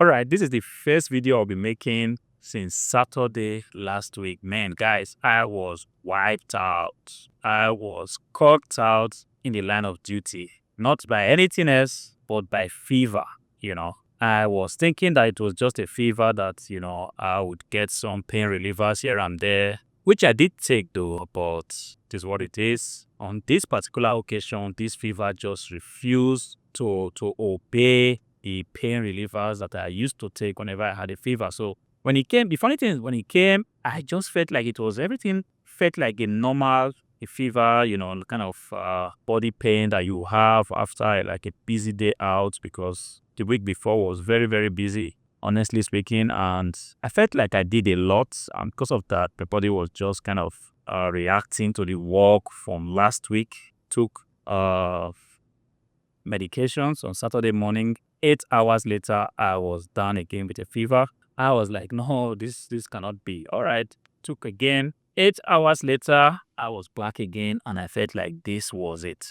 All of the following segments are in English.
All right, this is the first video I'll be making since Saturday last week. Man, guys, I was wiped out. I was cocked out in the line of duty. Not by anything else, but by fever, I was thinking that it was just a fever that, I would get some pain relievers here and there, which I did take though, but this is what it is. On this particular occasion, this fever just refused to obey the pain relievers that I used to take whenever I had a fever. So when it came, the funny thing is when it came, I just felt like everything felt like a normal fever, kind of body pain that you have after like a busy day out, because the week before was very, very busy, honestly speaking. And I felt like I did a lot. And because of that, my body was just kind of reacting to the work from last week. Took medications on Saturday morning. 8 hours later, I was down again with a fever. I was like, no, this cannot be. All right, took again. 8 hours later, I was back again, and I felt like this was it,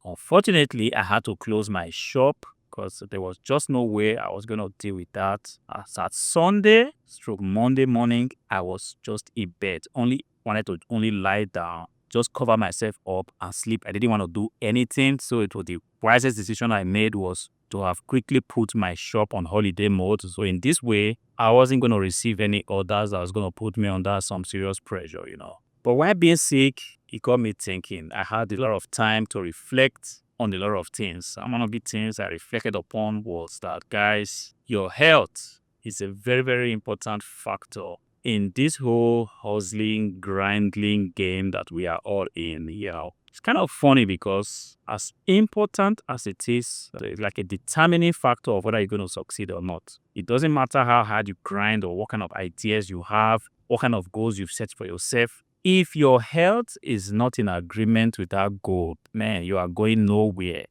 Unfortunately, I had to close my shop because there was just no way I was going to deal with that. As at Sunday / Monday morning, I was just in bed. Wanted to lie down, just cover myself up and sleep. I didn't want to do anything. So it was the wisest decision I made was to have quickly put my shop on holiday mode. So in this way, I wasn't going to receive any orders that was going to put me under some serious pressure, But while being sick, it got me thinking. I had a lot of time to reflect on a lot of things. And one of the things I reflected upon was that, guys, your health is a very, very important factor in this whole hustling, grinding game that we are all in. It's kind of funny because as important as it is, it's like a determining factor of whether you're going to succeed or not. It doesn't matter how hard you grind or what kind of ideas you have, what kind of goals you've set for yourself. If your health is not in agreement with that goal, man, you are going nowhere.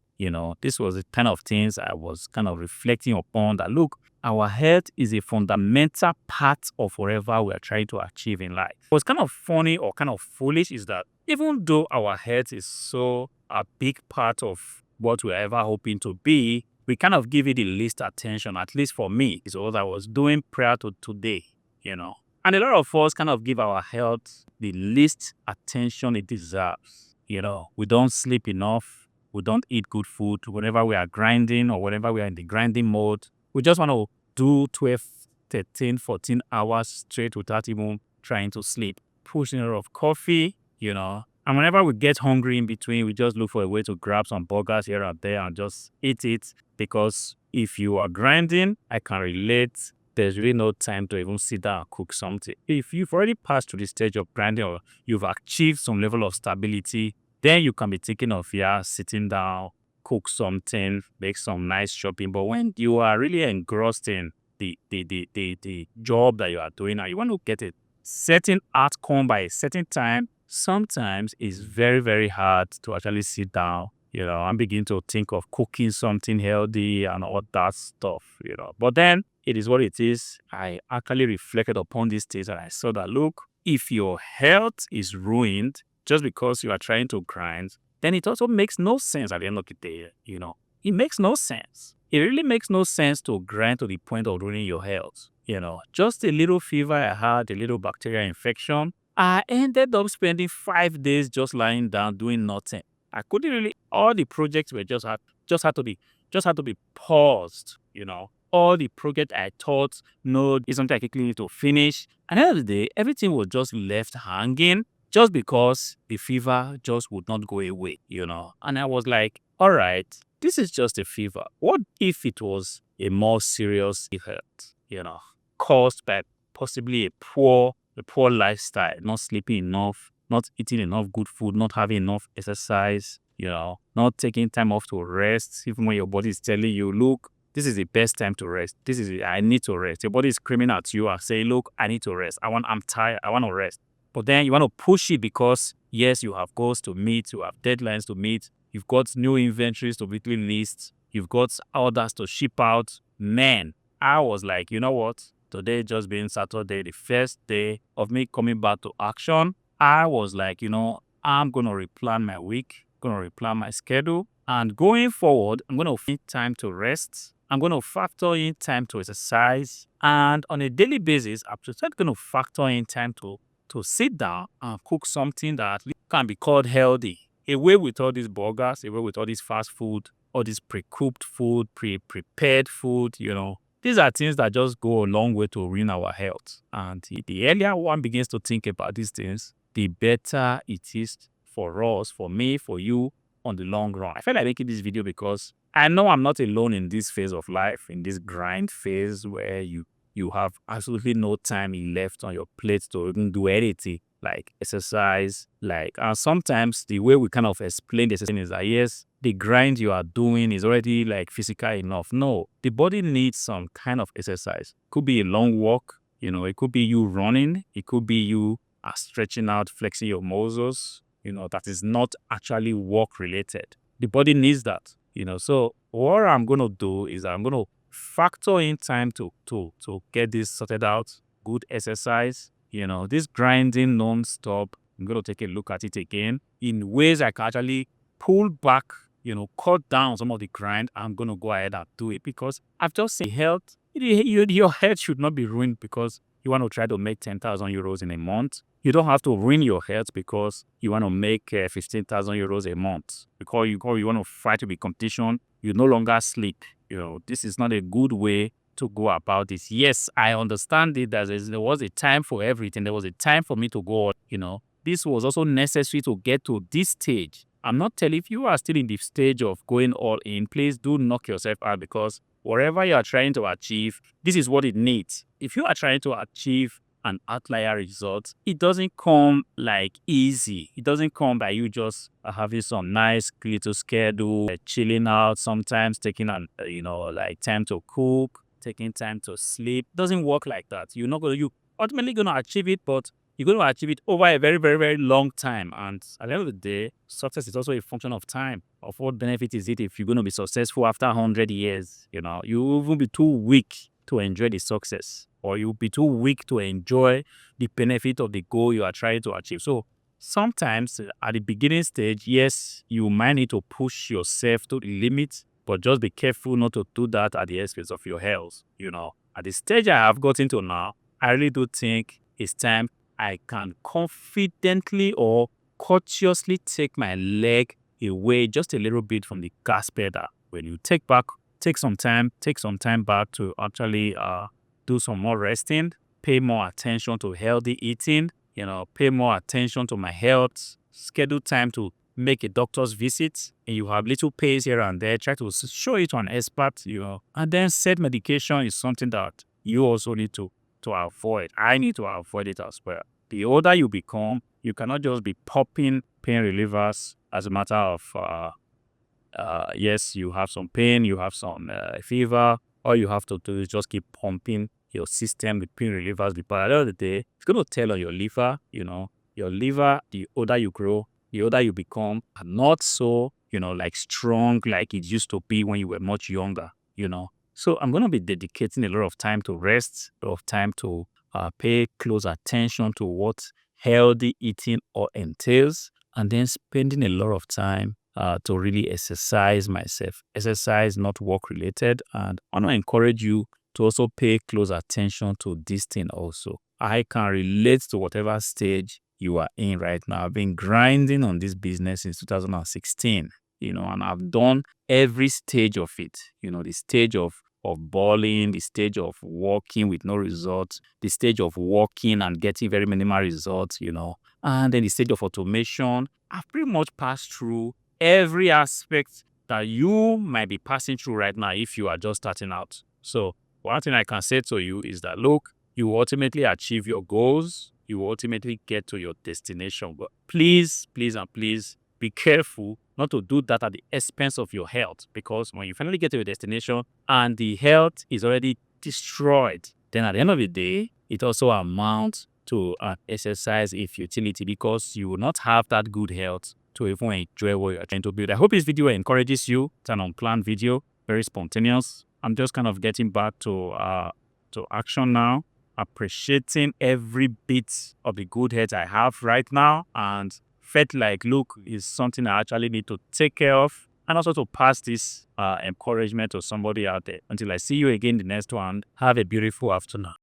This was the kind of things I was kind of reflecting upon, that look, our health is a fundamental part of whatever we are trying to achieve in life. What's kind of funny or kind of foolish is that even though our health is so a big part of what we're ever hoping to be, we kind of give it the least attention, at least for me. It's what I was doing prior to today, And a lot of us kind of give our health the least attention it deserves. We don't sleep enough. We don't eat good food. Whenever we are grinding or whenever we are in the grinding mode, we just want to do 12, 13, 14 hours straight without even trying to sleep. Pushing a lot of coffee, And whenever we get hungry in between, we just look for a way to grab some burgers here and there and just eat it. Because if you are grinding, I can relate. There's really no time to even sit down and cook something. If you've already passed through the stage of grinding or you've achieved some level of stability, then you can be thinking of sitting down, cook something, make some nice shopping. But when you are really engrossed in the job that you are doing and you want to get a certain outcome by a certain time, sometimes it's very, very hard to actually sit down, and begin to think of cooking something healthy and all that stuff, But then it is what it is. I actually reflected upon these things and I saw that, look, if your health is ruined just because you are trying to grind, then it also makes no sense at the end of the day, It makes no sense. It really makes no sense to grind to the point of ruining your health, Just a little fever I had, a little bacterial infection, I ended up spending 5 days just lying down doing nothing. I couldn't really, all the projects were just had to be paused, All the project I thought, no, it's something I quickly need to finish. At the end of the day, everything was just left hanging just because the fever just would not go away, And I was like, all right, this is just a fever. What if it was a more serious health, caused by possibly a poor lifestyle, not sleeping enough, not eating enough good food, not having enough exercise, not taking time off to rest, even when your body is telling you, look, this is the best time to rest. I need to rest. Your body is screaming at you and saying, look, I need to rest. I'm tired. I want to rest. But then you want to push it because, yes, you have goals to meet, you have deadlines to meet, you've got new inventories to weekly list, you've got orders to ship out. Man, I was like, you know what? Today just being Saturday, the first day of me coming back to action, I was like, I'm going to replan my week, going to replan my schedule. And going forward, I'm going to find time to rest. I'm going to factor in time to exercise. And on a daily basis, I'm just going to factor in time to sit down and cook something that can be called healthy. Away with all these burgers, away with all this fast food, all this pre-cooked food, pre-prepared food, These are things that just go a long way to ruin our health. And the earlier one begins to think about these things, the better it is for us, for me, for you, on the long run. I feel like making this video because I know I'm not alone in this phase of life, in this grind phase where you have absolutely no time left on your plate to even do anything like exercise. And sometimes the way we kind of explain this is that yes, the grind you are doing is already like physical enough. No, the body needs some kind of exercise. Could be a long walk, it could be you running, it could be you stretching out, flexing your muscles, that is not actually work related. The body needs that, So what I'm going to do is I'm going to factor in time to get this sorted out. Good exercise, this grinding non-stop. I'm going to take a look at it again in ways I can actually pull back, cut down some of the grind. I'm going to go ahead and do it because I've just seen health. Your health should not be ruined because you want to try to make 10,000 euros in a month. You don't have to ruin your health because you want to make 15,000 euros a month. Because you want to fight with competition, you no longer sleep. This is not a good way to go about this. Yes, I understand it. There was a time for everything. There was a time for me to go on, This was also necessary to get to this stage. I'm not telling if you are still in the stage of going all in, please do knock yourself out because whatever you are trying to achieve, this is what it needs. If you are trying to achieve an outlier result, it doesn't come like easy. It doesn't come by you just having some nice little schedule, chilling out, sometimes taking like time to cook, taking time to sleep. It doesn't work like that. You're ultimately gonna achieve it, but you're going to achieve it over a very, very, very long time. And at the end of the day, success is also a function of time. Of what benefit is it if you're going to be successful after 100 years? You will even be too weak to enjoy the success, or you'll be too weak to enjoy the benefit of the goal you are trying to achieve. So sometimes at the beginning stage, yes, you might need to push yourself to the limit, but just be careful not to do that at the expense of your health. At the stage I have gotten to now, I really do think it's time I can confidently or cautiously take my leg away just a little bit from the gas pedal. When you take some time back to actually do some more resting, pay more attention to healthy eating, pay more attention to my health, schedule time to make a doctor's visit, and you have little pays here and there, try to show it to an expert, and then set medication is something that you also need to avoid. I need to avoid it as well. The older you become, you cannot just be popping pain relievers as a matter of, yes, you have some pain, you have some fever. All you have to do is just keep pumping your system with pain relievers. But at the end of the day, it's going to tell on your liver, your liver, the older you grow, the older you become, are not so, like strong like it used to be when you were much younger, So I'm going to be dedicating a lot of time to rest, a lot of time to pay close attention to what healthy eating or entails, and then spending a lot of time to really exercise myself. Exercise, not work related. And I want to encourage you to also pay close attention to this thing also. I can relate to whatever stage you are in right now. I've been grinding on this business since 2016, and I've done every stage of it, the stage of balling, the stage of working with no results, the stage of working and getting very minimal results, and then the stage of automation. I've pretty much passed through every aspect that you might be passing through right now if you are just starting out. So one thing I can say to you is that, look, you will ultimately achieve your goals. You will ultimately get to your destination. But please, please, and please be careful not to do that at the expense of your health, because when you finally get to your destination and the health is already destroyed, then at the end of the day, it also amounts to an exercise in futility because you will not have that good health to even enjoy what you're trying to build. I hope this video encourages you. It's an unplanned video, very spontaneous. I'm just kind of getting back to action now, appreciating every bit of the good health I have right now, and felt like, look, is something I actually need to take care of. and also to pass this encouragement to somebody out there. Until I see you again the next one, have a beautiful afternoon.